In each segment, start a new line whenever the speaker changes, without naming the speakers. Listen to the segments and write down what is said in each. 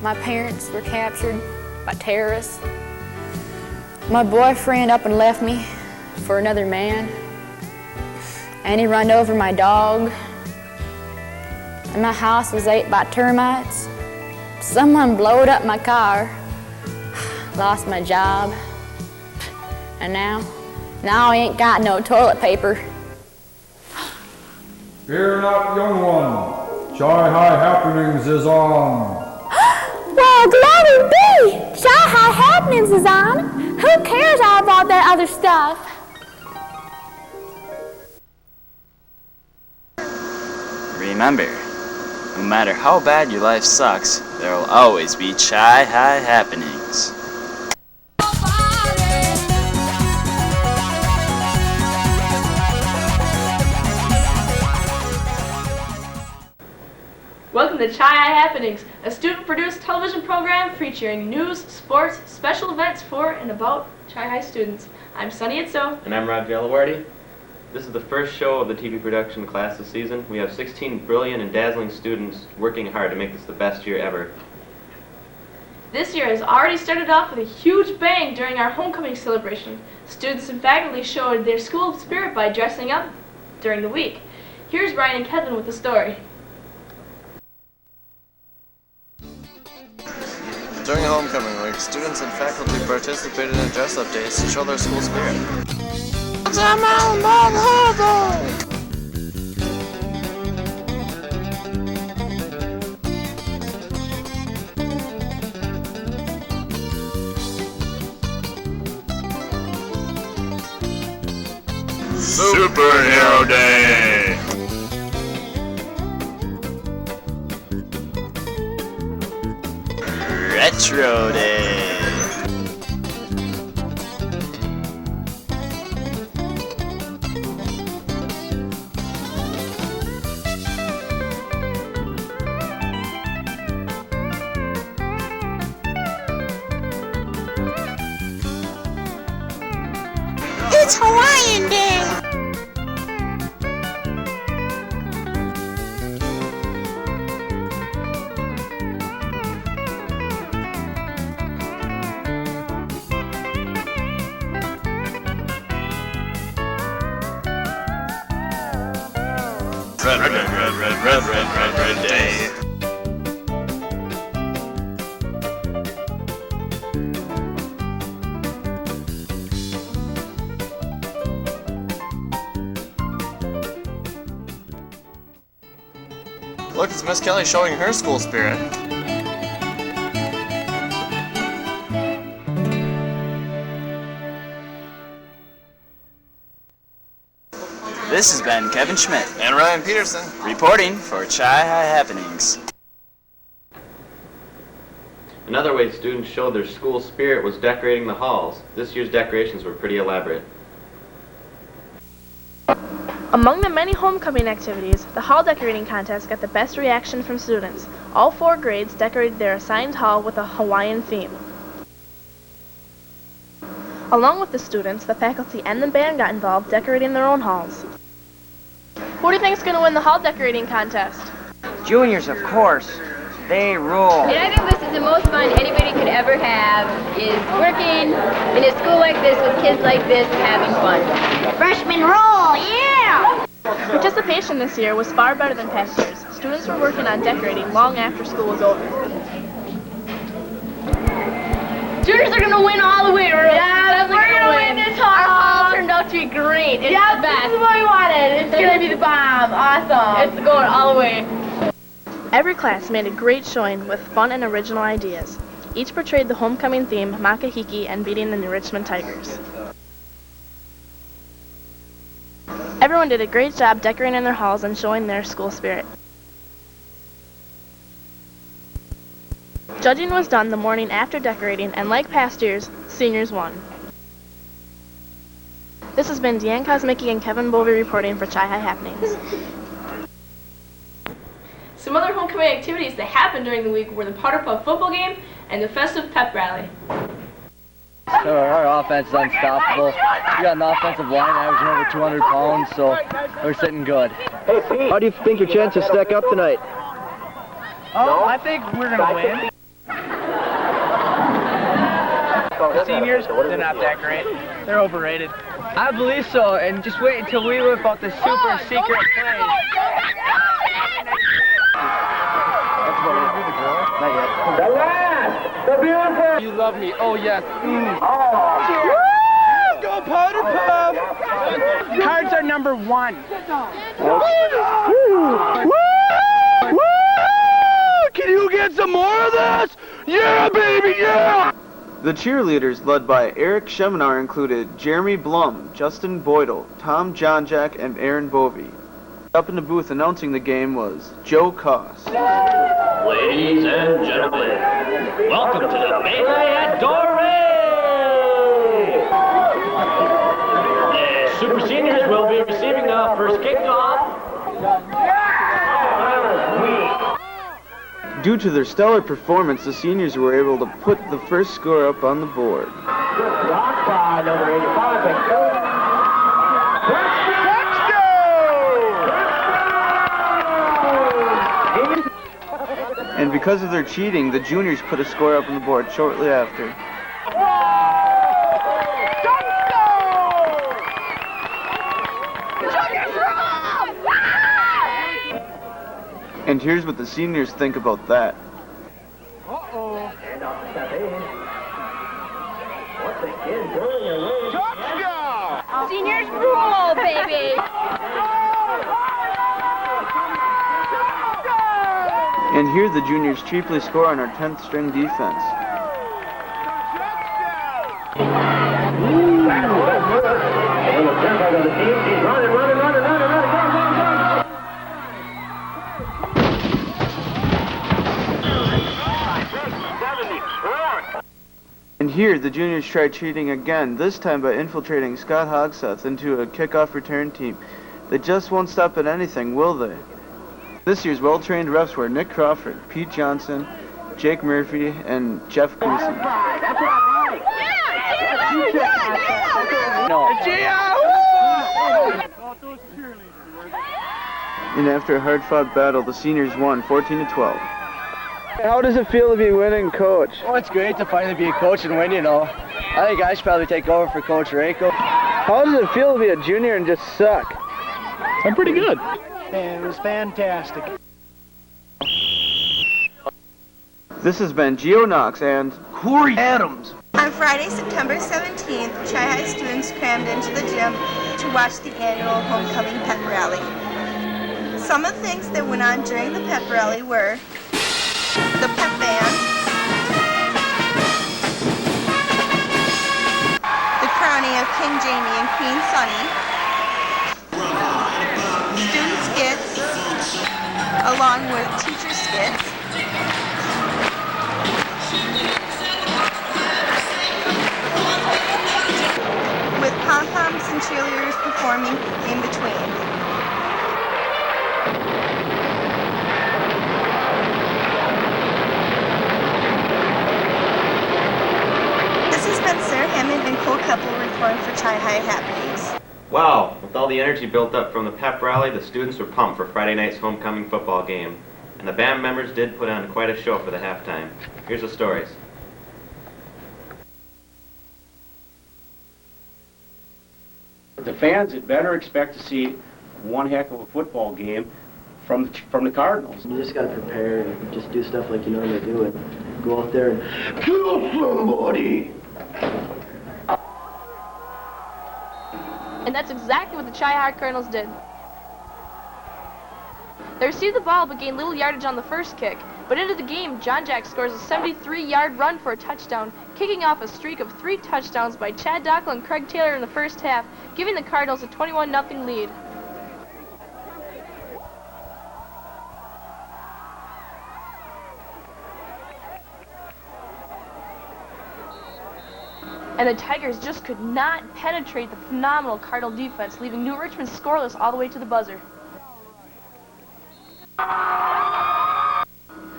my parents were captured by terrorists. My boyfriend up and left me for another man, and he run over my dog, and my house was ate by termites. Someone blowed up my car, lost my job, and now I ain't got no toilet paper.
Fear not, young one. Chi-Hi Happenings is on.
Well, glory be! Chi-Hi Happenings is on. Who cares all about that other stuff?
Remember, no matter how bad your life sucks, there will always be Chi-Hi Happenings.
Welcome to Chi-Hi Happenings, a student-produced television program featuring news, sports, special events for and about Chi-Hi students. I'm Sunny Itzo.
And I'm Raji. This is the first show of the TV production class this season. We have 16 brilliant and dazzling students working hard to make this the best year ever.
This year has already started off with a huge bang during our homecoming celebration. Students and faculty showed their school spirit by dressing up during the week. Here's Ryan and Kevin with the story.
During homecoming week, students and faculty participated in dress-up days to show their school spirit.
Superhero Day! Retro Day!
It's Hawaiian Day!
Red Day.
Look, it's Miss Kelly showing her school spirit.
This has been Kevin Schmidt
And Ryan Peterson.
reporting for Chi-Hi Happenings.
Another way students showed their school spirit was decorating the halls. This year's decorations were pretty elaborate.
Among the many homecoming activities, the hall decorating contest got the best reaction from students. All 4 grades decorated their assigned hall with a Hawaiian theme. Along with the students, the faculty and the band got involved decorating their own halls. Who do you think is going to win the hall decorating contest?
Juniors, of course. They rule.
And I think this is the most fun anybody could ever have, is working in a school like this with kids like this and having fun.
Freshman roll, yeah!
Participation this year was far better than past years. Students were working on decorating long after school was over. Juniors are going to win all the way. Yeah, we're going to win this hall. Our hall turned out to be great. It's the best. This is what we wanted. It's going to be the bomb. Awesome. It's going all the way. Every class made a great showing with fun and original ideas. Each portrayed the homecoming theme, Makahiki, and beating the New Richmond Tigers. Everyone did a great job decorating their halls and showing their school spirit. Judging was done the morning after decorating, and like past years, seniors won. This has been Deanne Kosmicki and Kevin Bovey reporting for Chi-Hi Happenings. Some other homecoming activities that happened during the week were the Powder Puff football game and the festive pep rally.
So our offense is unstoppable. We got an offensive line averaging over 200 pounds, so we're sitting good.
How do you think your chances stack up tonight?
Oh, I think we're going to win. Seniors, they're not that great. They're overrated. I believe so, and just wait until we whip out the super secret play. Not yet. The last! The beautiful! You love me, oh yes. Go Powder Puff! Cards are number 1. Can you get some more of this? Yeah, baby, yeah!
The cheerleaders, led by Eric Sheminar, included Jeremy Blum, Justin Boydell, Tom Johnjack, and Aaron Bovey. Up in the booth announcing the game was Joe Koss.
Ladies and gentlemen, welcome to the Melee at Doré! The Super Seniors will be receiving the first kickoff.
Due to their stellar performance, the seniors were able to put the first score up on the board.
Blocked by number 85.
And because of their cheating, the juniors put a score up on the board shortly after. And here's what the seniors think about that.
Seniors rule, baby!
And here the juniors cheaply score on our 10th string defense. And here the juniors tried cheating again, this time by infiltrating Scott Hogseth into a kickoff return team. They just won't stop at anything, will they? This year's well-trained refs were Nick Crawford, Pete Johnson, Jake Murphy, and Jeff Goosey. And after a hard-fought battle, the seniors won 14-12. How does it feel to be winning, Coach?
Oh, it's great to finally be a coach and win, you know. I think I should probably take over for Coach Rako.
How does it feel to be a junior and just suck?
I'm pretty good.
It was fantastic.
This has been Geo Knox and
Corey Adams.
On Friday, September 17th, Chi-High students crammed into the gym to watch the annual homecoming pep rally. Some of the things that went on during the pep rally were the pep band, the crowning of King Jamie and Queen Sunny, student skits, along with teacher skits, with pom-poms and cheerleaders performing in between. And Cole Keppel reporting for Chi-High Happenings.
Wow, with all the energy built up from the pep rally, the students were pumped for Friday night's homecoming football game. And the band members did put on quite a show for the halftime. Here's the stories.
The fans had better expect to see one heck of a football game from the Cardinals.
You just got to prepare and just do stuff like you normally do and go out there and kill somebody.
And that's exactly what the Chi-High Colonels did. They received the ball but gained little yardage on the first kick. But into the game, John Jack scores a 73-yard run for a touchdown, kicking off a streak of 3 touchdowns by Chad Dockel and Craig Taylor in the first half, giving the Cardinals a 21-0 lead. And the Tigers just could not penetrate the phenomenal Cardinal defense, leaving New Richmond scoreless all the way to the buzzer.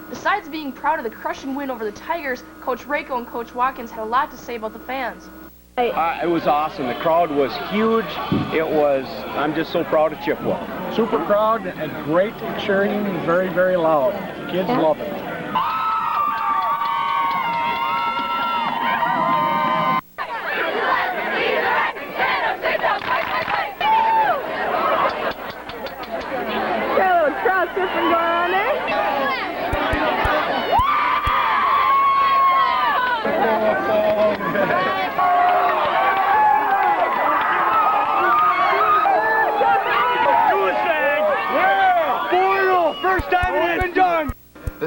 Besides being proud of the crushing win over the Tigers, Coach Rako and Coach Watkins had a lot to say about the fans.
It was awesome. The crowd was huge. I'm just so proud of Chippewa.
Super crowd and great cheering, very, very loud. Kids love it.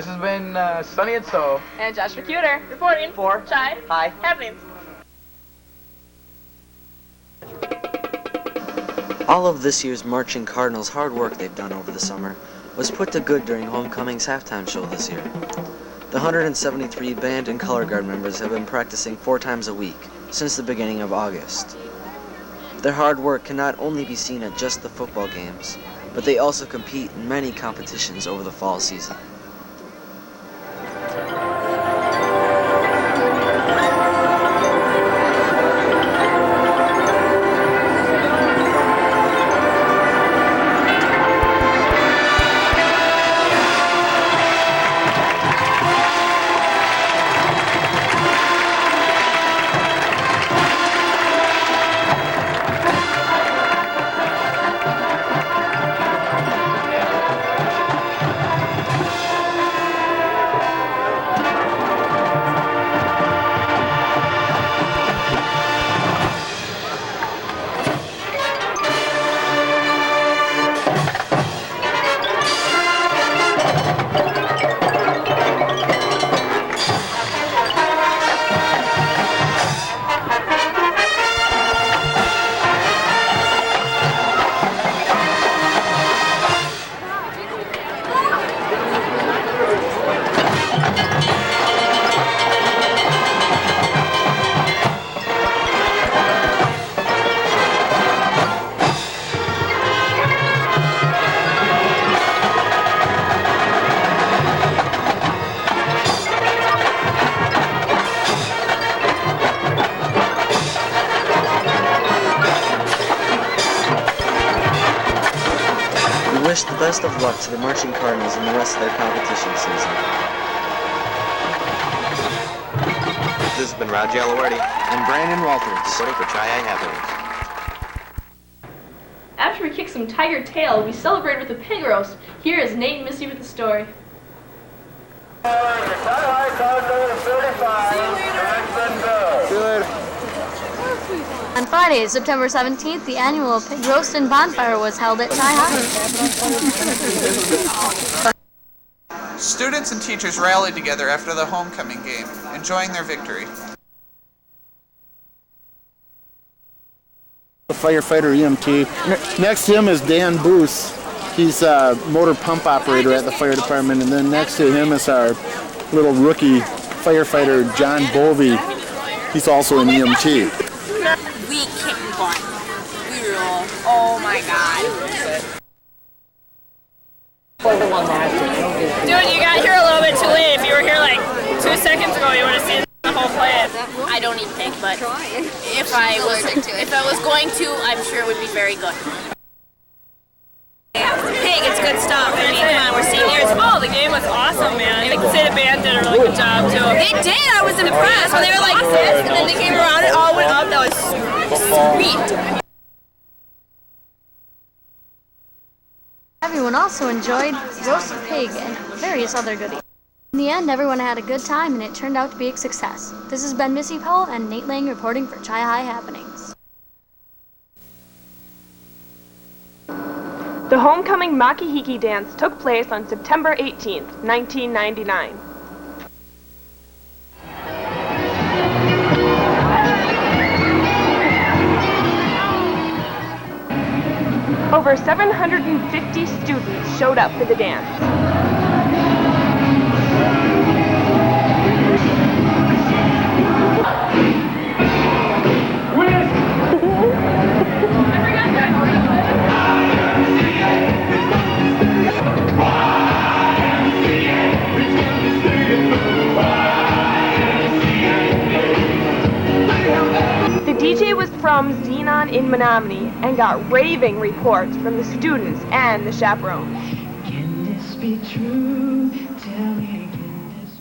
This has been Sunny and So.
And Josh McCuter, reporting for Chai
Hi
Happenings.
All of this year's Marching Cardinals' hard work they've done over the summer was put to good during Homecoming's halftime show this year. The 173 band and color guard members have been practicing 4 times a week since the beginning of August. Their hard work can not only be seen at just the football games, but they also compete in many competitions over the fall season. We wish the best of luck to the Marching Cardinals in the rest of their competition season.
This has been Raji
And Brandon Walters.
reporting for Chai Happenings.
After we kicked some tiger tail, we celebrated with a pig roast. Here is Nate and Missy with the story.
On Friday, September 17th, the annual pig roast and bonfire was held at Chai High.
Students and teachers rallied together after the homecoming game, enjoying their victory.
Firefighter EMT. Next to him is Dan Boos. He's a motor pump operator at the fire department, and then next to him is our little rookie firefighter John Bovey. He's also an EMT.
We kicked butt. We were oh my god.
Dude, you got here a little bit too late. If you were here like 2 seconds ago, you would have seen the whole play.
I don't eat pig, but if I was going to, I'm sure it would be very good. Pig, it's good stuff. I mean, come on, we're seniors.
Oh, the game was awesome, man. I can say the band did a really good job, too.
They did. I was impressed. When they were like this, and then they came around and all went up. That was sweet.
Everyone also enjoyed roasted pig and various other goodies. In the end, everyone had a good time, and it turned out to be a success. This has been Missy Powell and Nate Lang reporting for Chai High Happenings.
The homecoming Makihiki dance took place on September 18th, 1999. Over 750 students showed up for the dance. The DJ was from Xenon in Menominee and got raving reports from the students and the chaperones.
Can this be true? Tell me, can this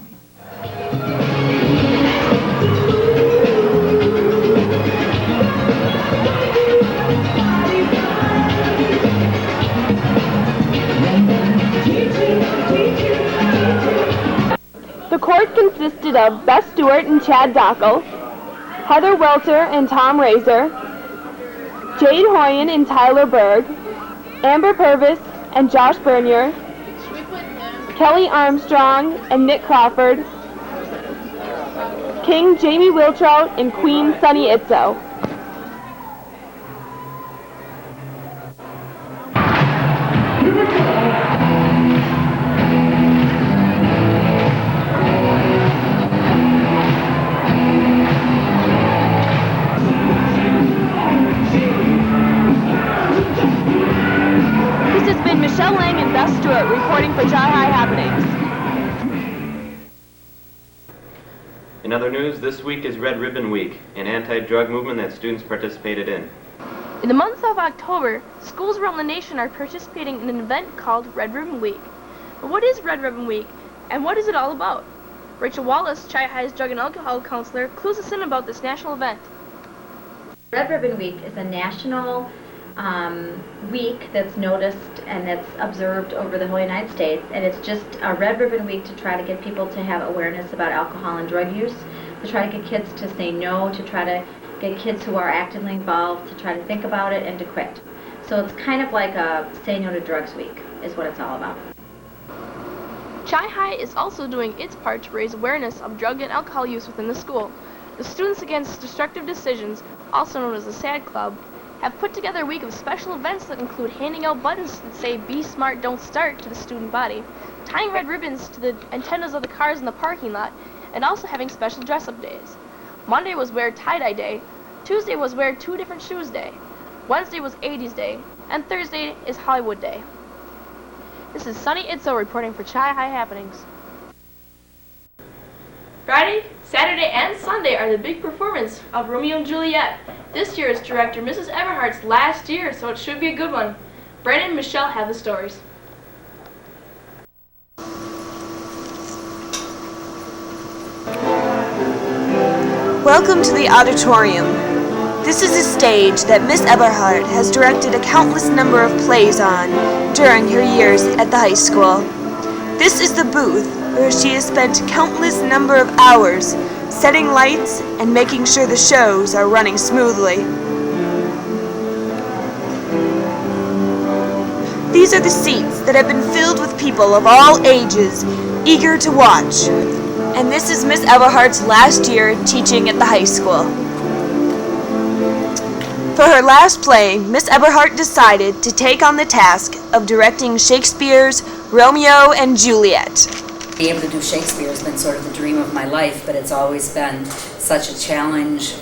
The court consisted of Beth Stewart and Chad Dockel, Heather Welter and Tom Razor, Jade Hoyen and Tyler Berg, Amber Purvis and Josh Bernier, Kelly Armstrong and Nick Crawford, King Jamie Wiltrout and Queen Sunny Itzo. This has been Michelle Lang and Beth Stewart reporting for Chi-Hi Happenings.
In other news, this week is Red Ribbon Week, an anti-drug movement that students participated in.
In the month of October, schools around the nation are participating in an event called Red Ribbon Week. But what is Red Ribbon Week, and what is it all about? Rachel Wallace, Chi-Hi's drug and alcohol counselor, clues us in about this national event.
Red Ribbon Week is a national week that's noticed and that's observed over the whole United States, and it's just a Red Ribbon Week to try to get people to have awareness about alcohol and drug use, to try to get kids to say no, to try to get kids who are actively involved to try to think about it and to quit. So it's kind of like a Say No to Drugs Week is what it's all about.
Chi-Hi is also doing its part to raise awareness of drug and alcohol use within the school. The Students Against Destructive Decisions, also known as the SAD Club, have put together a week of special events that include handing out buttons that say "Be Smart, Don't Start" to the student body, tying red ribbons to the antennas of the cars in the parking lot, and also having special dress-up days. Monday was Wear Tie-Dye Day, Tuesday was Wear Two Different Shoes Day, Wednesday was 80s Day, and Thursday is Hollywood Day. This is Sunny Itzo reporting for Chi-Hi Happenings. Friday, Saturday, and Sunday are the big performance of Romeo and Juliet. This year is director Mrs. Everhart's last year, so it should be a good one. Brandon and Michelle have the stories.
Welcome to the auditorium. This is a stage that Miss Everhart has directed a countless number of plays on during her years at the high school. This is the booth where she has spent countless number of hours setting lights and making sure the shows are running smoothly. These are the seats that have been filled with people of all ages, eager to watch. And this is Miss Everhart's last year teaching at the high school. For her last play, Miss Everhart decided to take on the task of directing Shakespeare's Romeo and Juliet.
Being able to do Shakespeare has been sort of the dream of my life, but it's always been such a challenge,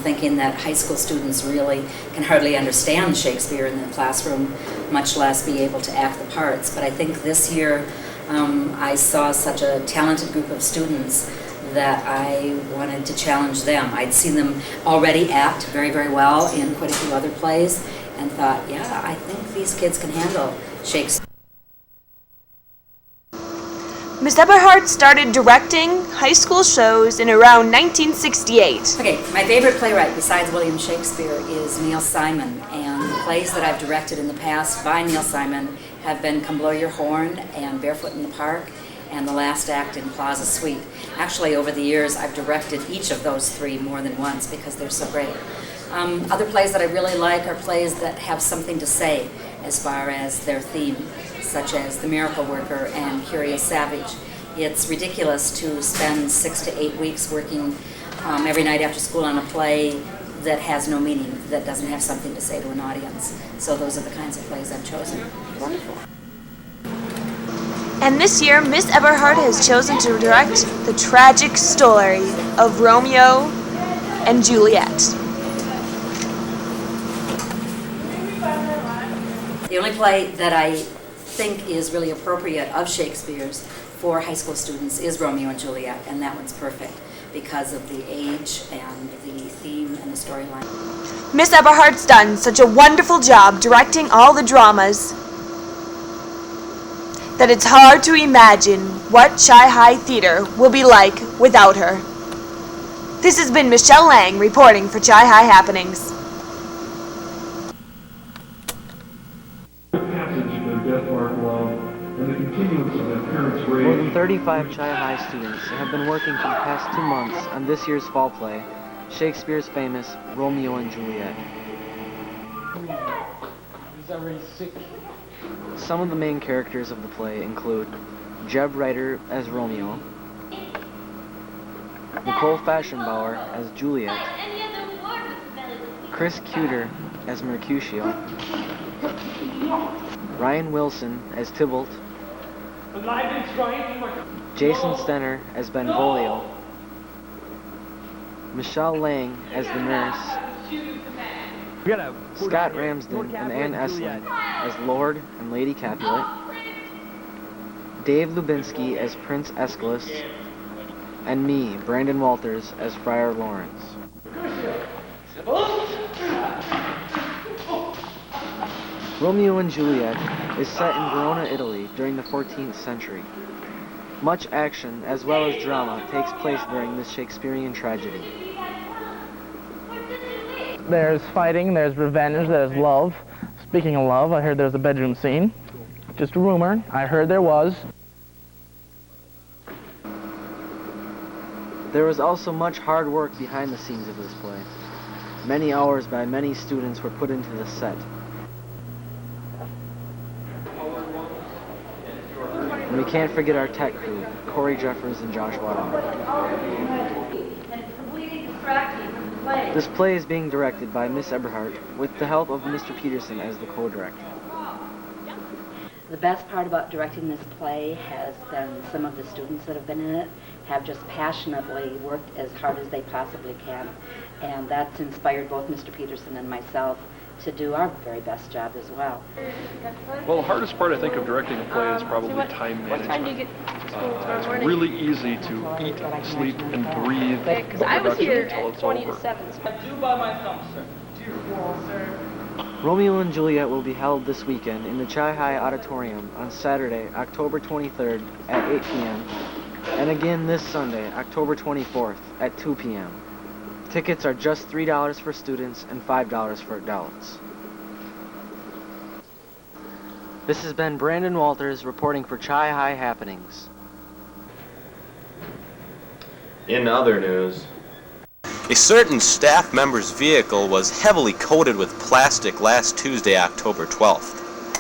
thinking that high school students really can hardly understand Shakespeare in the classroom, much less be able to act the parts. But I think this year I saw such a talented group of students that I wanted to challenge them. I'd seen them already act very, very well in quite a few other plays and thought, yeah, I think these kids can handle Shakespeare.
Miss Everhart started directing high school shows in around 1968.
Okay, my favorite playwright besides William Shakespeare is Neil Simon, and the plays that I've directed in the past by Neil Simon have been Come Blow Your Horn and Barefoot in the Park and The Last Act in Plaza Suite. Actually, over the years, I've directed each of those three more than once because they're so great. Other plays that I really like are plays that have something to say as far as their theme, such as The Miracle Worker and Curious Savage. It's ridiculous to spend 6 to 8 weeks working every night after school on a play that has no meaning, that doesn't have something to say to an audience. So those are the kinds of plays I've chosen.
Wonderful. And this year, Miss Everhart has chosen to direct the tragic story of Romeo and Juliet.
The only play that I think is really appropriate of Shakespeare's for high school students is Romeo and Juliet, and that one's perfect because of the age and the theme and the storyline.
Miss Everhart's done such a wonderful job directing all the dramas that it's hard to imagine what Chi-Hi Theater will be like without her. This has been Michelle Lang reporting for Chi-Hi Happenings.
More than 35 Chi-Hi students have been working for the past 2 months on this year's fall play, Shakespeare's famous Romeo and Juliet.
He's already sick.
Some of the main characters of the play include Jeb Ryder as Romeo, Nicole Fashionbauer as Juliet, Chris Cuter as Mercutio, Ryan Wilson as Tybalt, Jason Stenner as Benvolio, Michelle Lang as the nurse, Scott Ramsden and Ann Esling as Lord and Lady Capulet, Dave Lubinsky as Prince Aeschylus, and me, Brandon Walters, as Friar Lawrence. Romeo and Juliet is set in Verona, Italy during the 14th century. Much action as well as drama takes place during this Shakespearean tragedy.
There's fighting, there's revenge, there's love. Speaking of love, I heard there's a bedroom scene. Just a rumor. I heard there was.
There was also much hard work behind the scenes of this play. Many hours by many students were put into the set. And we can't forget our tech crew, Corey Jeffers and Josh Waterman. This play is being directed by Miss Eberhardt with the help of Mr. Peterson as the co-director.
The best part about directing this play has been some of the students that have been in it have just passionately worked as hard as they possibly can. And that's inspired both Mr. Peterson and myself to do our very best job as well.
Well, the hardest part, I think, of directing a play is probably time management.
What time do you get to school tomorrow
It's
morning?
really easy to eat, sleep, and breathe
Because I was here
until
at
it's
20
over.
to 7.
Do by my thumb, sir.
Romeo and Juliet will be held this weekend in the Chi High Auditorium on Saturday, October 23rd at 8 p.m. and again this Sunday, October 24th at 2 p.m. Tickets are just $3 for students and $5 for adults. This has been Brandon Walters reporting for Chi High Happenings.
In other news,
a certain staff member's vehicle was heavily coated with plastic last Tuesday, October 12th.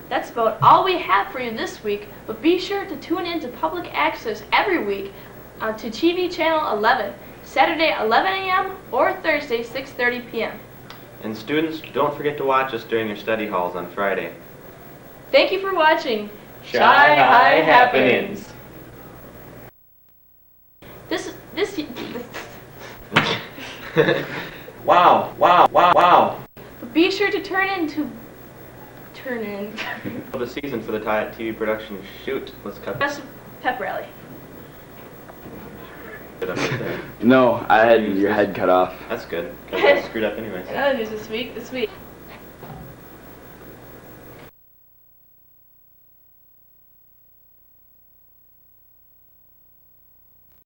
That's about all we have for you this week, but be sure to tune in to Public Access every week to TV Channel 11, Saturday 11 a.m. or Thursday 6:30 p.m.
and students, don't forget to watch us during your study halls on Friday.
Thank you for watching
Chi High Happenings.
This
Wow.
But be sure to turn in.
The season for the TV production shoot. Let's cut
Best pep rally.
it up right there.
No, I had your head cut off.
That's good, because I screwed up anyways.
Another news this week.